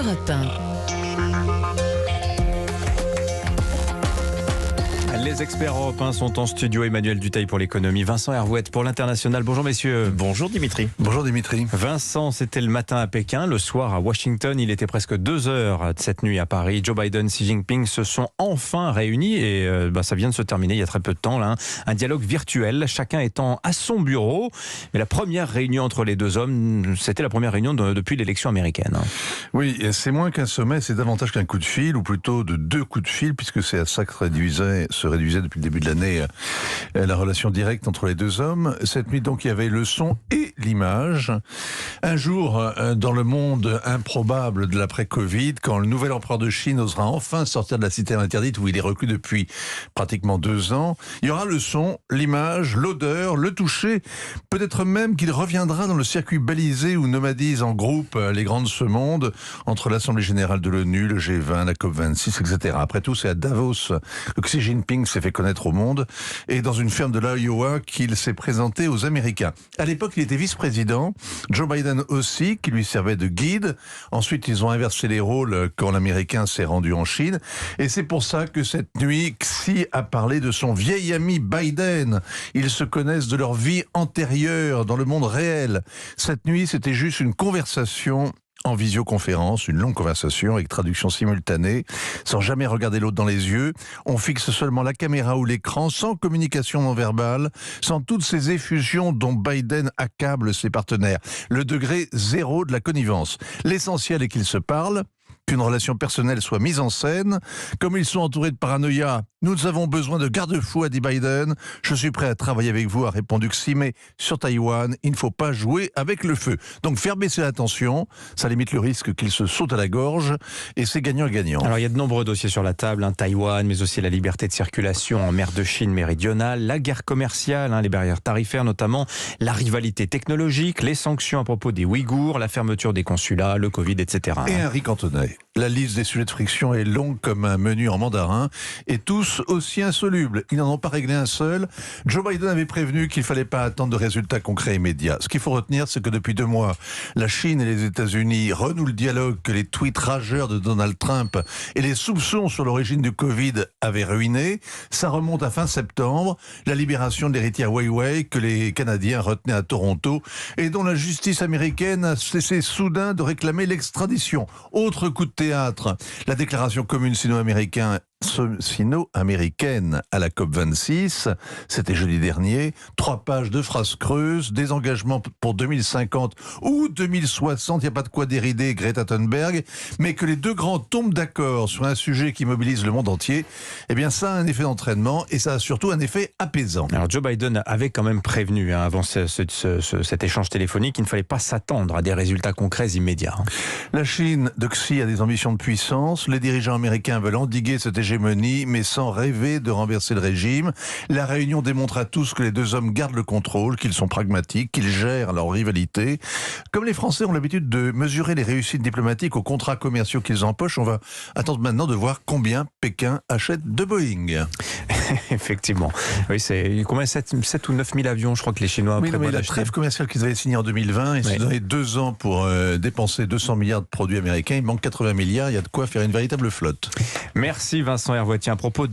Europe 1. Les experts européens sont en studio. Emmanuel Dutheil pour l'économie, Vincent Hervouette pour l'international. Bonjour messieurs. Bonjour Dimitri. Bonjour Dimitri. Vincent, c'était le matin à Pékin, le soir à Washington. Il était presque 2 heures cette nuit à Paris. Joe Biden, Xi Jinping se sont enfin réunis et ça vient de se terminer il y a très peu de temps. Là, un dialogue virtuel, chacun étant à son bureau. Mais la première réunion entre les deux hommes, c'était la première réunion depuis l'élection américaine. Oui, c'est moins qu'un sommet, c'est davantage qu'un coup de fil, ou plutôt de 2 coups de fil, puisque c'est à ça que se réduisait depuis le début de l'année la relation directe entre les deux hommes. Cette nuit, donc, il y avait le son et l'image. Un jour, dans le monde improbable de l'après-Covid, quand le nouvel empereur de Chine osera enfin sortir de la cité interdite où il est reclus depuis pratiquement 2 ans, il y aura le son, l'image, l'odeur, le toucher. Peut-être même qu'il reviendra dans le circuit balisé où nomadisent en groupe les grands de ce monde, entre l'Assemblée Générale de l'ONU, le G20, la COP26, etc. Après tout, c'est à Davos que Xi Jinping s'est fait connaître au monde, et dans une ferme de l'Iowa qu'il s'est présenté aux Américains. À l'époque, il était vice-président, Joe Biden aussi, qui lui servait de guide. Ensuite, ils ont inversé les rôles quand l'Américain s'est rendu en Chine. Et c'est pour ça que cette nuit, Xi a parlé de son vieil ami Biden. Ils se connaissent de leur vie antérieure, dans le monde réel. Cette nuit, c'était juste une conversation en visioconférence, une longue conversation avec traduction simultanée, sans jamais regarder l'autre dans les yeux. On fixe seulement la caméra ou l'écran, sans communication non verbale, sans toutes ces effusions dont Biden accable ses partenaires. Le degré 0 de la connivence. L'essentiel est qu'ils se parlent, qu'une relation personnelle soit mise en scène. Comme ils sont entourés de paranoïa, nous avons besoin de garde-fous, a dit Biden. Je suis prêt à travailler avec vous, a répondu Xi, mais sur Taïwan, il ne faut pas jouer avec le feu. Donc faire baisser la tension, ça limite le risque qu'ils se sautent à la gorge, et c'est gagnant-gagnant. Alors il y a de nombreux dossiers sur la table, Taïwan, mais aussi la liberté de circulation en mer de Chine méridionale, la guerre commerciale, les barrières tarifaires notamment, la rivalité technologique, les sanctions à propos des Ouïghours, la fermeture des consulats, le Covid, etc. Et un riz cantonais. La liste des sujets de friction est longue comme un menu en mandarin, et tous aussi insolubles. Ils n'en ont pas réglé un seul. Joe Biden avait prévenu qu'il ne fallait pas attendre de résultats concrets immédiats. Ce qu'il faut retenir, c'est que depuis 2 mois, la Chine et les États-Unis renouent le dialogue que les tweets rageurs de Donald Trump et les soupçons sur l'origine du Covid avaient ruiné. Ça remonte à fin septembre, la libération de l'héritière Weiwei que les Canadiens retenaient à Toronto et dont la justice américaine a cessé soudain de réclamer l'extradition. Autre coup de théâtre, la déclaration commune sino-américaine à la COP26, c'était jeudi dernier, 3 pages de phrases creuses, des engagements pour 2050 ou 2060, il n'y a pas de quoi dérider Greta Thunberg, mais que les 2 grands tombent d'accord sur un sujet qui mobilise le monde entier, eh bien ça a un effet d'entraînement et ça a surtout un effet apaisant. Alors Joe Biden avait quand même prévenu avant cet échange téléphonique qu'il ne fallait pas s'attendre à des résultats concrets immédiats. La Chine de Xi a des ambitions de puissance, les dirigeants américains veulent endiguer cette hégémonie, mais sans rêver de renverser le régime. La réunion démontre à tous que les 2 hommes gardent le contrôle, qu'ils sont pragmatiques, qu'ils gèrent leur rivalité. Comme les Français ont l'habitude de mesurer les réussites diplomatiques aux contrats commerciaux qu'ils empochent, on va attendre maintenant de voir combien Pékin achète de Boeing. Effectivement. Oui, c'est combien 7 ou 9 000 avions, je crois que les Chinois prévoient d'acheter. La trêve commerciale qu'ils avaient signée en 2020, ils se donnaient 2 ans pour dépenser 200 milliards de produits américains. Il manque 80 milliards, il y a de quoi faire une véritable flotte. Merci Vincent Hervouette. À propos